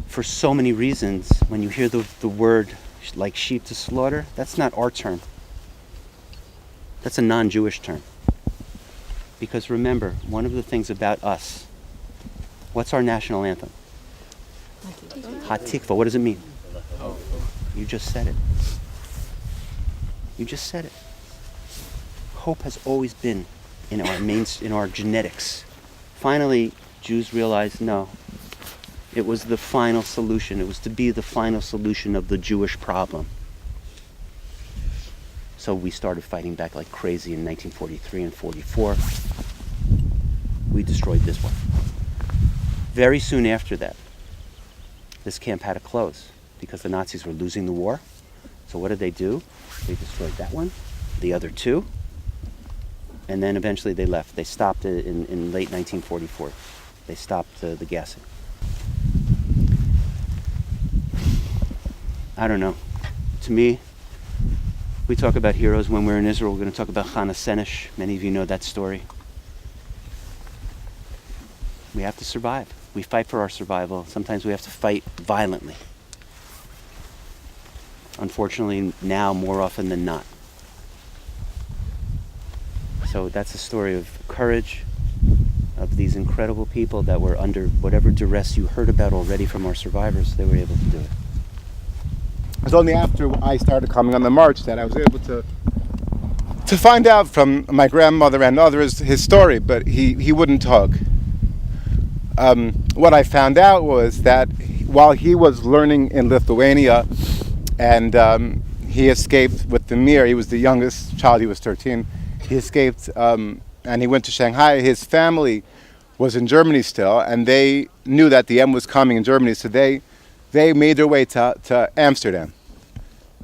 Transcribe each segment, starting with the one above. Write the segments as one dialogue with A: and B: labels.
A: for so many reasons, when you hear the word like sheep to slaughter, that's not our term. That's a non-Jewish term. Because remember, one of the things about us, what's our national anthem? Hatikva. What does it mean? You just said it. You just said it. Hope has always been in our genetics. Finally, Jews realized, no, it was the final solution. It was to be the final solution of the Jewish problem. So we started fighting back like crazy in 1943 and 44. We destroyed this one. Very soon after that, this camp had to close because the Nazis were losing the war. So what did they do? They destroyed that one, the other two, and then eventually they left. They stopped it in late 1944. They stopped the gassing. I don't know. To me, we talk about heroes when we're in Israel. We're going to talk about Chana Senesh. Many of you know that story. We have to survive. We fight for our survival. Sometimes we have to fight violently. Unfortunately, now more often than not. So that's a story of courage, of these incredible people that were under whatever duress you heard about already from our survivors. They were able to do it.
B: It was only after I started coming on the march that I was able to find out from my grandmother and others his story, but he wouldn't talk. What I found out was that while he was learning in Lithuania and he escaped with the Mir, he was the youngest child, he was 13, he escaped and he went to Shanghai. His family was in Germany still, and they knew that the end was coming in Germany, so they made their way to Amsterdam.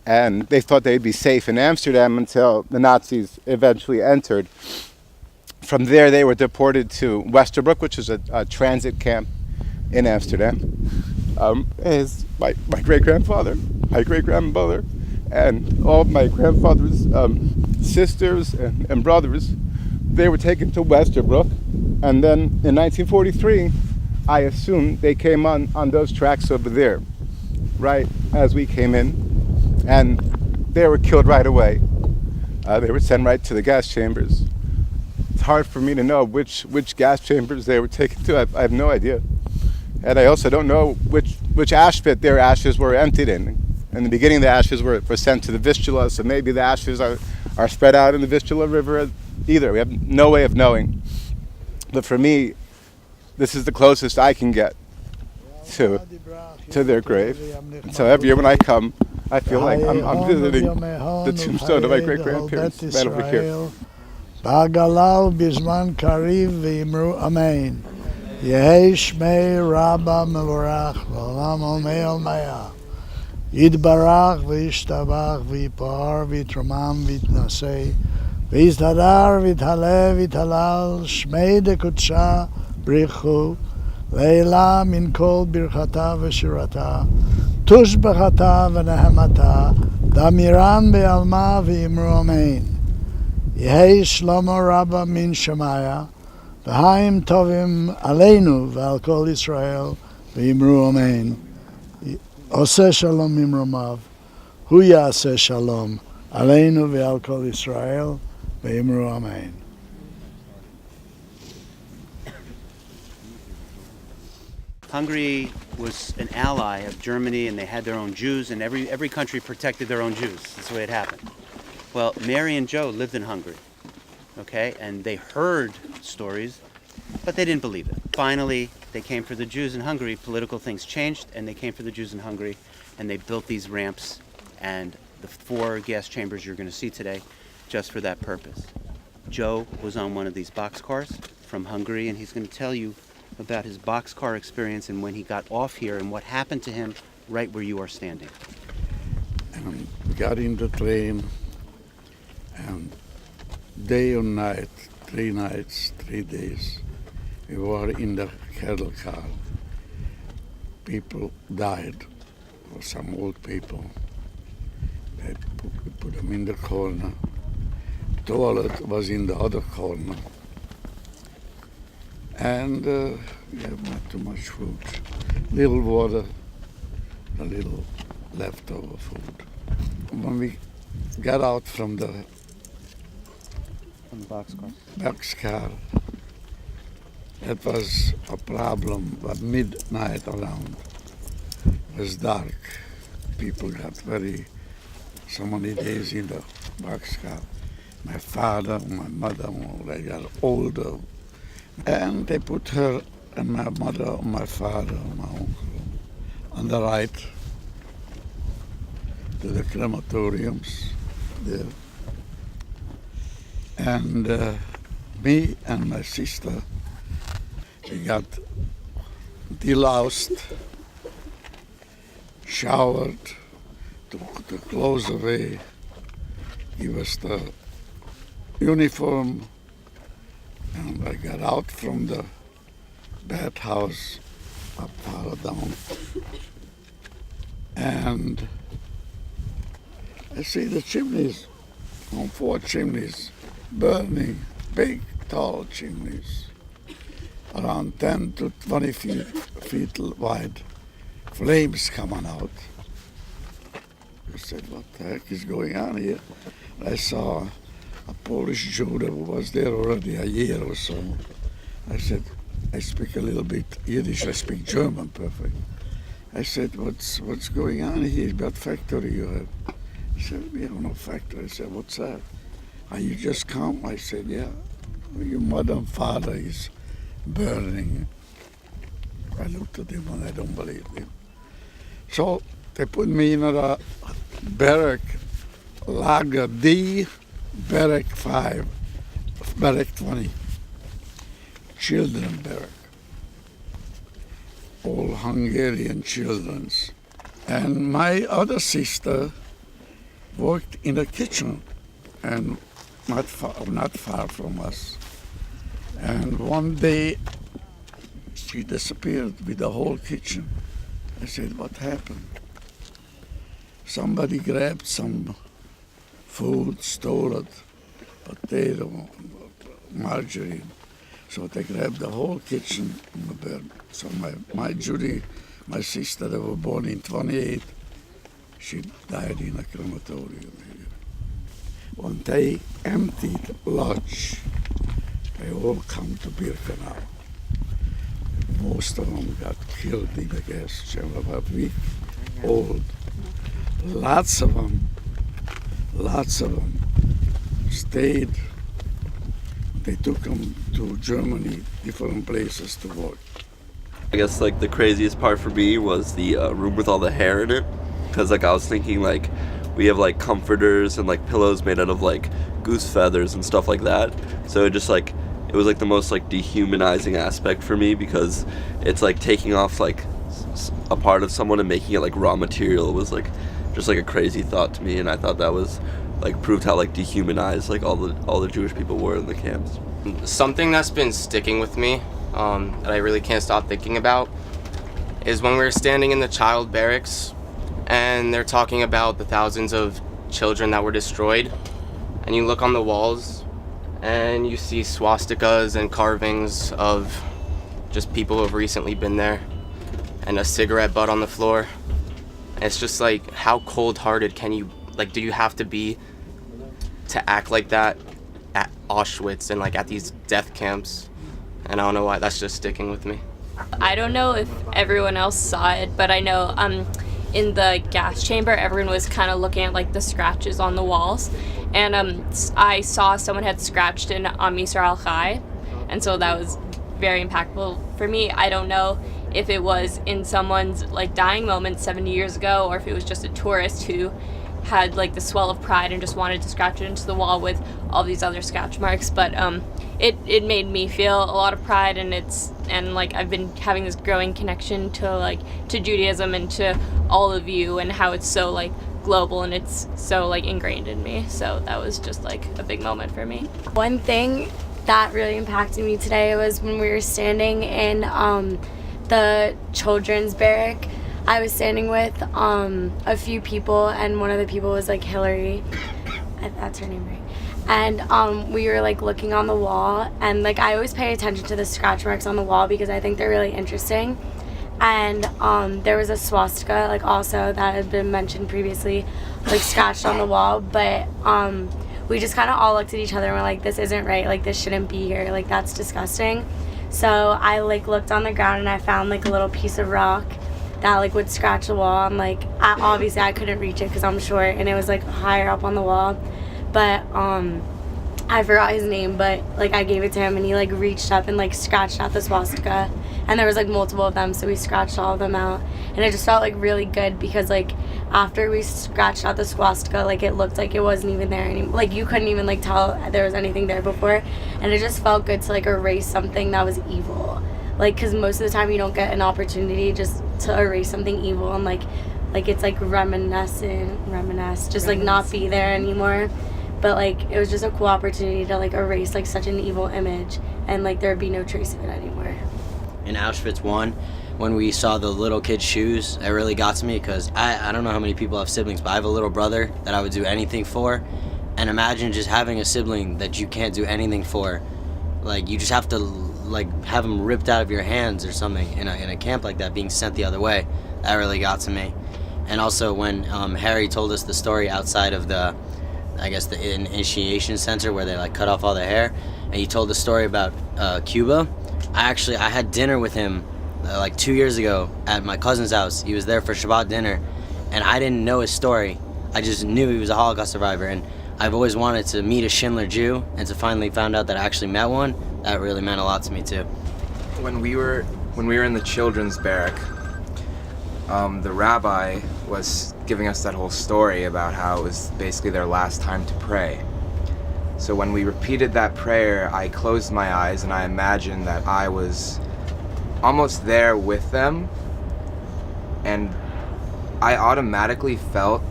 B: And they thought they'd be safe in Amsterdam until the Nazis eventually entered. From there, they were deported to Westerbroek, which is a transit camp in Amsterdam. My great-grandfather, my great-grandmother, and all of my grandfather's sisters and brothers, they were taken to Westerbroek. And then in 1943, I assume they came on those tracks over there, right as we came in. And they were killed right away. They were sent right to the gas chambers. It's hard for me to know which gas chambers they were taken to. I have no idea. And I also don't know which ash pit their ashes were emptied in. In the beginning, the ashes were sent to the Vistula, so maybe the ashes are spread out in the Vistula River either. We have no way of knowing. But for me, this is the closest I can get to their grave. And so every year when I come, I feel like I'm visiting the tombstone of my great-grandparents right over here.
C: Bagalal bizman kariv v'imru amen. Yehi shmei rabba mevorach v'olam omeil maya. Yidbarach v'yishtabach v'yipar v'yitramam v'yitnasei. V'yizdadar v'yithale v'yithalal shmei dekutsha brichu. Leila min kol birchata v'shirata. Tush b'chata v'nehemata. Damiran be'alma v'imru amen. Yehi shlomo rabba min shemaya. V'haim tovim aleinu v'al kol Yisrael v'imru amen. Oseh shalom imromav. Hu yaseh shalom aleinu v'al kol Yisrael v'imru amen.
A: Hungary was an ally of Germany, and they had their own Jews, and every country protected their own Jews. That's the way it happened. Well, Mary and Joe lived in Hungary, okay? And they heard stories, but they didn't believe it. Finally, they came for the Jews in Hungary. Political things changed, and they came for the Jews in Hungary, and they built these ramps and the 4 gas chambers you're going to see today just for that purpose. Joe was on one of these boxcars from Hungary, and he's going to tell you about his boxcar experience and when he got off here and what happened to him right where you are standing.
C: We got in the train, and day and night, 3 nights, 3 days, we were in the cattle car. People died, or some old people. They put them in the corner. Toilet was in the other corner. And we have not too much food. Little water the little leftover food. When we got out from the boxcar, it was a problem. At midnight around, it was dark. People got so many days in the boxcar. My father, my mother, they got older. And they put her and my mother, my father, my uncle on the right to the crematoriums there. And me and my sister, we got deloused, showered, took the clothes away, give us the uniform, and I got out from the bathhouse up far down. And I see the chimneys, 4 chimneys, burning, big, tall chimneys, around 10 to 20 feet wide, flames coming out. I said, what the heck is going on here? I saw a Polish Jew that was there already a year or so. I said, I speak a little bit Yiddish, I speak German perfect. I said, what's going on here? What factory you have? He said, we have no factory. I said, what's that? Are you just come? I said, yeah. Your mother and father is burning. I looked at him and I don't believe him. So they put me in a barrack, Lager D, barrack 5, barrack 20, children barrack, all Hungarian children's. And my other sister worked in the kitchen and not far from us. And one day she disappeared with the whole kitchen. I said, what happened? Somebody grabbed some food, stole it, potato, margarine. So they grabbed the whole kitchen in the bed. So my Judy, my sister, that was born in 28, she died in a crematorium here. When they emptied lodge, they all come to Birkenau. Most of them got killed in the gas chamber, about a week old. Lots of them stayed. They took them to Germany, different places to work.
D: I guess like the craziest part for me was the room with all the hair in it, because like I was thinking like we have like comforters and like pillows made out of like goose feathers and stuff like that. So it just like it was like the most like dehumanizing aspect for me, because it's like taking off like a part of someone and making it like raw material was like just like a crazy thought to me, and I thought that was like proved how like dehumanized like all the Jewish people were in the camps.
E: Something that's been sticking with me that I really can't stop thinking about is when we were standing in the child barracks and they're talking about the thousands of children that were destroyed, and you look on the walls and you see swastikas and carvings of just people who have recently been there, and a cigarette butt on the floor. And it's just like, how cold-hearted can you, like, do you have to be to act like that at Auschwitz and like at these death camps? And I don't know why, that's just sticking with me.
F: I don't know if everyone else saw it, but I know in the gas chamber, everyone was kind of looking at like the scratches on the walls, and I saw someone had scratched in Am Yisrael Chai, and so that was very impactful for me. I don't know if it was in someone's like dying moment 70 years ago, or if it was just a tourist who had like the swell of pride and just wanted to scratch it into the wall with all these other scratch marks, but it made me feel a lot of pride, and like I've been having this growing connection to Judaism and to all of you, and how it's so like global and it's so like ingrained in me. So that was just like a big moment for me.
G: One thing that really impacted me today was when we were standing in the children's barrack. I was standing with a few people, and one of the people was like Hillary. That's her name, right? And we were like looking on the wall, and like I always pay attention to the scratch marks on the wall because I think they're really interesting. and there was a swastika like also that had been mentioned previously, like scratched on the wall. But we just kind of all looked at each other and we're like, this isn't right, like this shouldn't be here, like that's disgusting. So I like looked on the ground and I found like a little piece of rock that like would scratch the wall, and like obviously I couldn't reach it because I'm short, and it was like higher up on the wall. But I forgot his name, but like I gave it to him and he like reached up and like scratched out the swastika, and there was like multiple of them, so we scratched all of them out. And it just felt like really good because like after we scratched out the swastika, like it looked like it wasn't even there anymore, like you couldn't even like tell there was anything there before, and it just felt good to like erase something that was evil, like because most of the time you don't get an opportunity just to erase something evil, and like it's like reminisce, just like not be there anymore. But like it was just a cool opportunity to like erase like such an evil image, and like there would be no trace of it anymore.
H: In Auschwitz 1, when we saw the little kid's shoes, it really got to me because I don't know how many people have siblings, but I have a little brother that I would do anything for. And imagine just having a sibling that you can't do anything for. Like you just have to like have him ripped out of your hands or something in a camp like that, being sent the other way. That really got to me. And also when Harry told us the story outside of the initiation center where they like cut off all the hair, and he told the story about Cuba. I had dinner with him like 2 years ago at my cousin's house. He was there for Shabbat dinner, and I didn't know his story. I just knew he was a Holocaust survivor, and I've always wanted to meet a Schindler Jew, and to finally found out that I actually met one, that really meant a lot to me too.
I: When we were in the children's barrack, the rabbi was giving us that whole story about how it was basically their last time to pray. So when we repeated that prayer, I closed my eyes and I imagined that I was almost there with them, and I automatically felt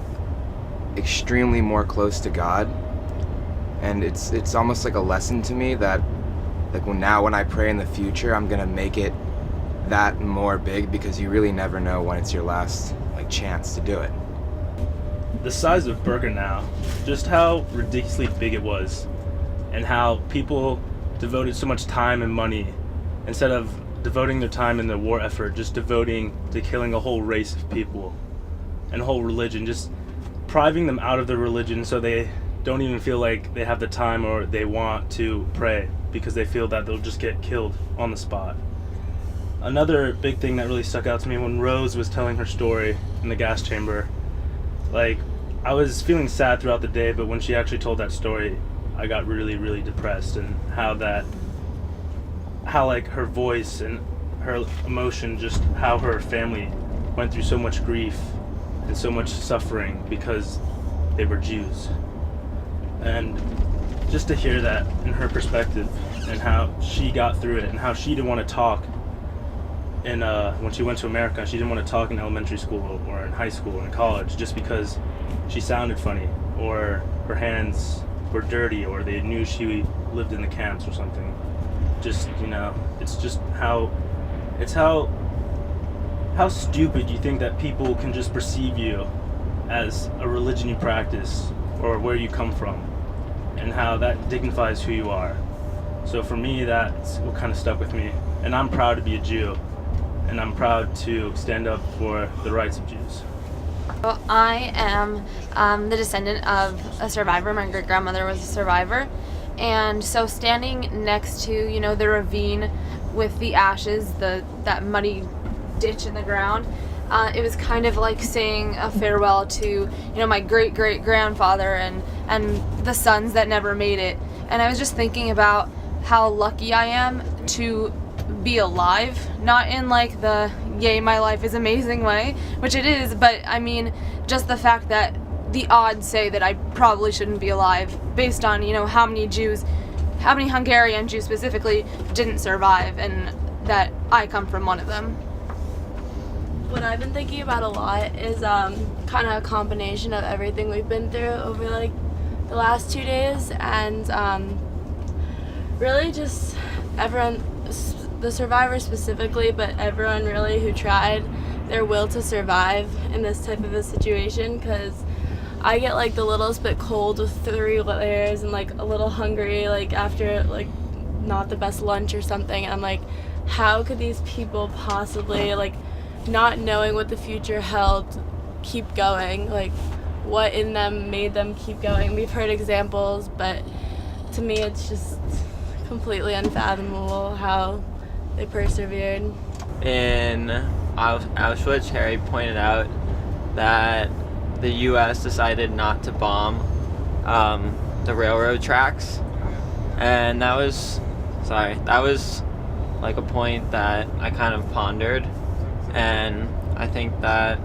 I: extremely more close to God. And it's almost like a lesson to me that like when I pray in the future, I'm gonna make it that more big, because you really never know when it's your last like chance to do it.
J: The size of Birkenau, just how ridiculously big it was, and how people devoted so much time and money instead of devoting their time in the war effort, just devoting to killing a whole race of people and a whole religion, just priving them out of their religion so they don't even feel like they have the time or they want to pray because they feel that they'll just get killed on the spot. Another big thing that really stuck out to me when Rose was telling her story in the gas chamber, like I was feeling sad throughout the day, but when she actually told that story, I got really, really depressed, and how like her voice and her emotion, just how her family went through so much grief and so much suffering because they were Jews. And just to hear that in her perspective and how she got through it and how she didn't want to talk. And when she went to America, she didn't want to talk in elementary school or in high school or in college just because she sounded funny, or her hands were dirty, or they knew she lived in the camps or something. Just, it's just how stupid you think that people can just perceive you as a religion you practice or where you come from, and how that dignifies who you are. So for me, that's what kind of stuck with me. And I'm proud to be a Jew, and I'm proud to stand up for the rights of Jews.
K: Well, I am the descendant of a survivor. My great-grandmother was a survivor. And so standing next to, the ravine with the ashes, that muddy ditch in the ground, it was kind of like saying a farewell to, my great-great-grandfather and the sons that never made it. And I was just thinking about how lucky I am to be alive, not in like the yay my life is amazing way, which it is, but I mean just the fact that the odds say that I probably shouldn't be alive based on how many Hungarian Jews specifically didn't survive, and that I come from one of them.
G: What I've been thinking about a lot is kind of a combination of everything we've been through over like the last 2 days, and really just everyone, the survivors specifically, but everyone really who tried their will to survive in this type of a situation, because I get like the littlest bit cold with 3 layers and like a little hungry like after like not the best lunch or something, and I'm like, how could these people possibly like
L: not knowing what the future held keep going, like what in them made them keep going. We've heard examples, but to me it's just completely unfathomable how they persevered.
M: In Auschwitz, Harry pointed out that the U.S. decided not to bomb the railroad tracks, and that was like a point that I kind of pondered, and I think that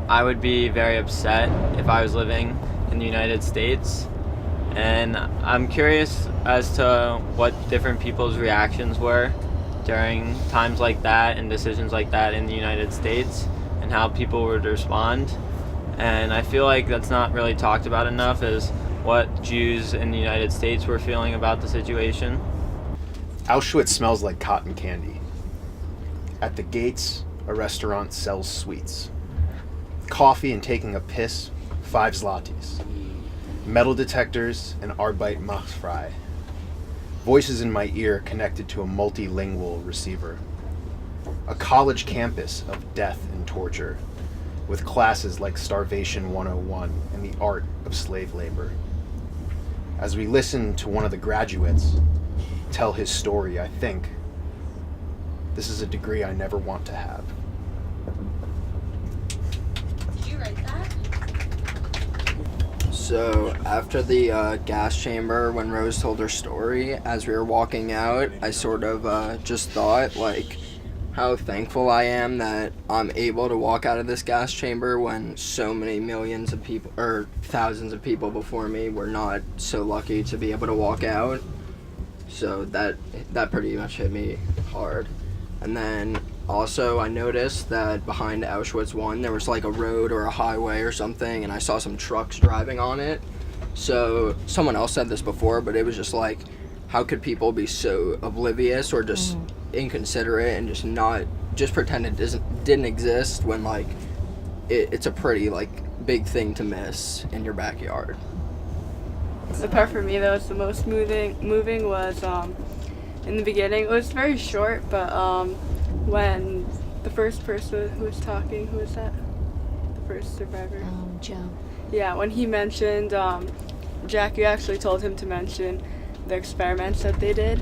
M: I would be very upset if I was living in the United States, and I'm curious as to what different people's reactions were during times like that and decisions like that in the United States, and how people would respond. And I feel like that's not really talked about enough, is what Jews in the United States were feeling about the situation.
N: Auschwitz smells like cotton candy. At the gates, a restaurant sells sweets. Coffee and taking a piss, 5 zlotys. Metal detectors and Arbeit macht frei. Voices in my ear connected to a multilingual receiver. A college campus of death and torture, with classes like Starvation 101 and the art of slave labor. As we listen to one of the graduates tell his story, I think, this is a degree I never want to have.
G: Did you write that?
O: So after the gas chamber, when Rose told her story, as we were walking out, I sort of just thought, like, how thankful I am that I'm able to walk out of this gas chamber when so many millions of people, or thousands of people before me, were not so lucky to be able to walk out. So that pretty much hit me hard. And then also I noticed that behind Auschwitz 1 there was like a road or a highway or something, and I saw some trucks driving on it. So someone else said this before, but it was just like, how could people be so oblivious or just inconsiderate and just pretend it didn't exist when like it's a pretty like big thing to miss in your backyard.
L: The part for me that was the most moving was in the beginning. It was very short, but when the first person who was talking, who was that? The first survivor?
G: Joe.
L: Yeah, when he mentioned, Jackie actually told him to mention the experiments that they did.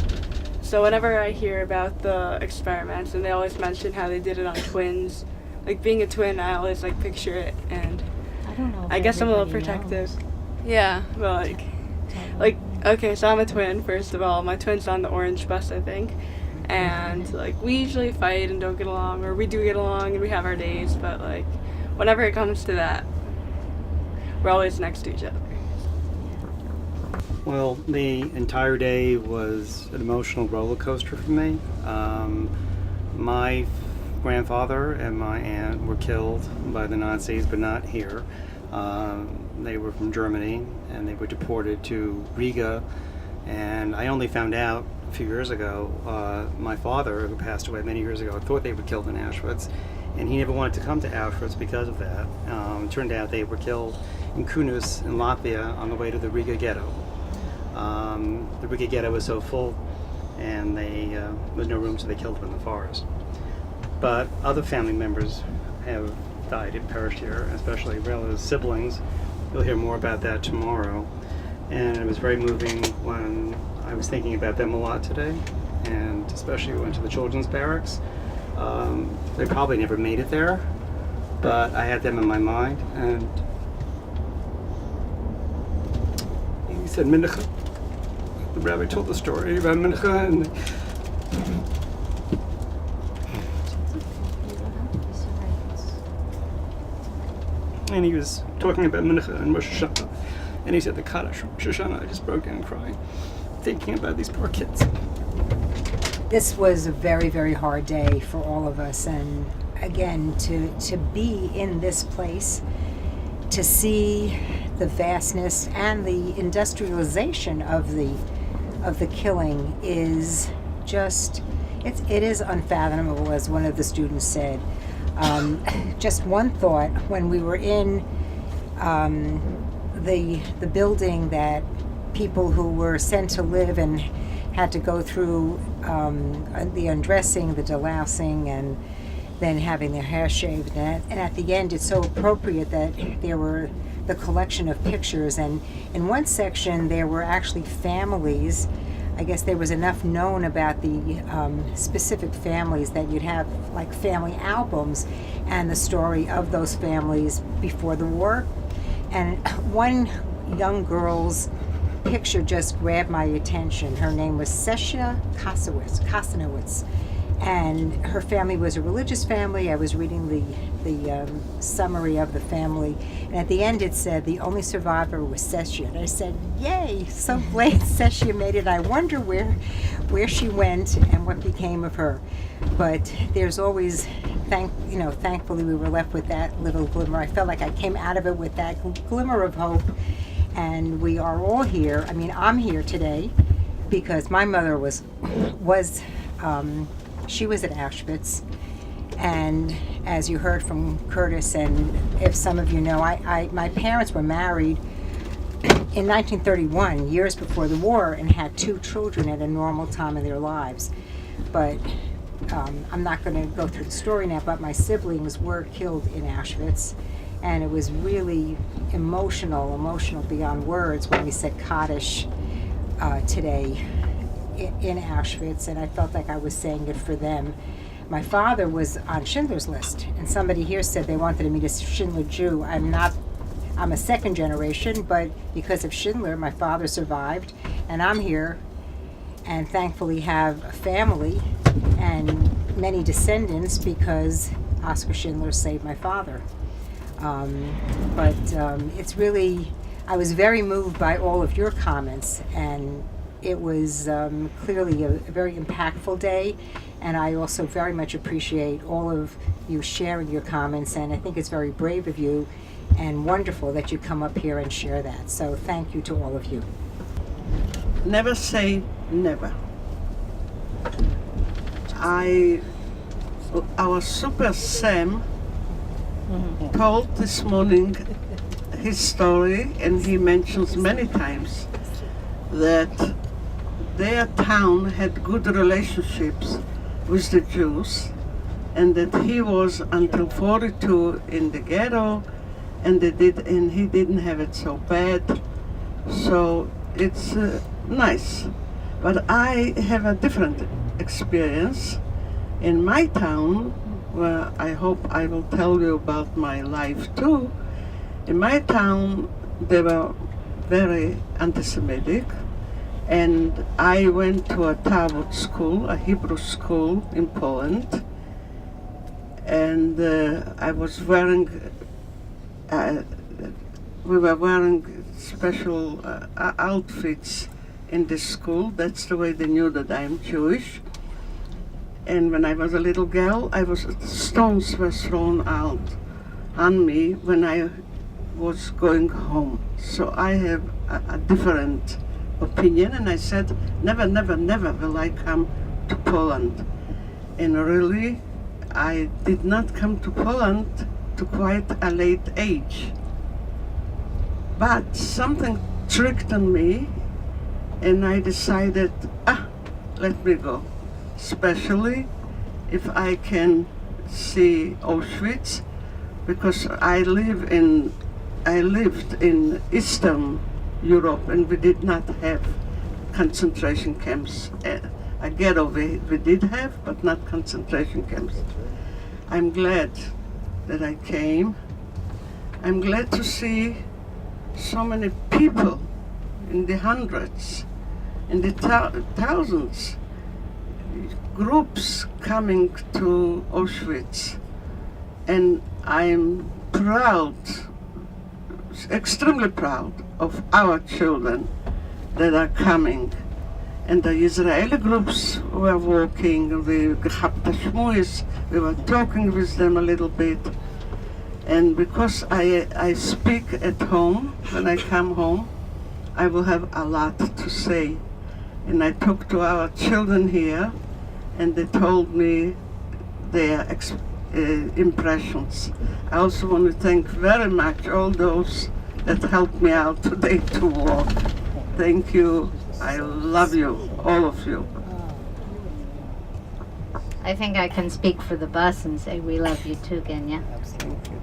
L: So whenever I hear about the experiments, and they always mention how they did it on twins, like being a twin, I always like picture it, and
G: I don't know.
L: I guess I'm a little protective. Yeah, but like okay, so I'm a twin. First of all, my twin's on the orange bus, I think, and like we usually fight and don't get along, or we do get along and we have our days, but like whenever it comes to that, we're always next to each other.
P: Well, the entire day was an emotional roller coaster for me. My grandfather and my aunt were killed by the Nazis, but not here. They were from Germany, and they were deported to Riga. And I only found out a few years ago, my father, who passed away many years ago, thought they were killed in Auschwitz, and he never wanted to come to Auschwitz because of that. It turned out they were killed in Kunus in Latvia on the way to the Riga ghetto. The Riga ghetto was so full, and there was no room, so they killed them in the forest. But other family members have died and perished here, especially relatives, siblings. You'll hear more about that tomorrow. And it was very moving when I was thinking about them a lot today, and especially we went to the children's barracks. They probably never made it there, but I had them in my mind, and he said Mincha. The rabbi told the story about Mincha, and he was talking about Mincha and Rosh Hashanah, and he said the Kaddish Rosh Hashanah. I just broke down crying, thinking about these poor kids.
Q: This was a very, very hard day for all of us, and again, to be in this place, to see the vastness and the industrialization of the killing is just, it is unfathomable, as one of the students said. Just one thought, when we were in the building that people who were sent to live and had to go through the undressing, the delousing, and than having their hair shaved. And at the end, it's so appropriate that there were the collection of pictures, and in one section there were actually families. I guess there was enough known about the specific families that you'd have like family albums and the story of those families before the war. And one young girl's picture just grabbed my attention. Her name was Sesha Kosinowitz, and her family was a religious family. I was reading the summary of the family, and at the end it said the only survivor was Sesha. And I said, "Yay! So glad Sesha made it. I wonder where she went and what became of her." But there's always, thankfully we were left with that little glimmer. I felt like I came out of it with that glimmer of hope, and we are all here. I mean, I'm here today because my mother she was at Auschwitz, and as you heard from Curtis, and if some of you know, my parents were married in 1931, years before the war, and had 2 children at a normal time in their lives. But I'm not going to go through the story now, but my siblings were killed in Auschwitz, and it was really emotional beyond words when we said Kaddish today in Auschwitz, and I felt like I was saying it for them. My father was on Schindler's List, and somebody here said they wanted to meet a Schindler Jew. I'm a second generation, but because of Schindler, my father survived, and I'm here, and thankfully have a family and many descendants because Oskar Schindler saved my father. But it's really, I was very moved by all of your comments, and it was clearly a very impactful day, and I also very much appreciate all of you sharing your comments, and I think it's very brave of you and wonderful that you come up here and share that. So thank you to all of you.
R: Never say never. Our Super Sam told this morning his story, and he mentions many times that their town had good relationships with the Jews, and that he was until 42 in the ghetto, and he didn't have it so bad. So it's nice. But I have a different experience in my town, where I hope I will tell you about my life too. In my town, they were very anti-Semitic, and I went to a Talmud school, a Hebrew school in Poland, and I was wearing, we were wearing special outfits in this school. That's the way they knew that I'm Jewish. And when I was a little girl, stones were thrown out on me when I was going home. So I have a different opinion, and I said, never, never, never will I come to Poland. And really, I did not come to Poland to quite a late age. But something tricked on me, and I decided, let me go. Especially if I can see Auschwitz, because I lived in Eastern Europe, and we did not have concentration camps. A ghetto we did have, but not concentration camps. I'm glad that I came. I'm glad to see so many people, in the hundreds, in the thousands, groups coming to Auschwitz. And I'm proud, extremely proud of our children that are coming. And the Israeli groups were walking, we were talking with them a little bit. And because I speak at home, when I come home, I will have a lot to say. And I talked to our children here, and they told me their impressions. I also want to thank very much all those that helped me out today to walk. Thank you. I love you, all of you.
S: I think I can speak for the bus and say we love you too, Genya.
R: Absolutely.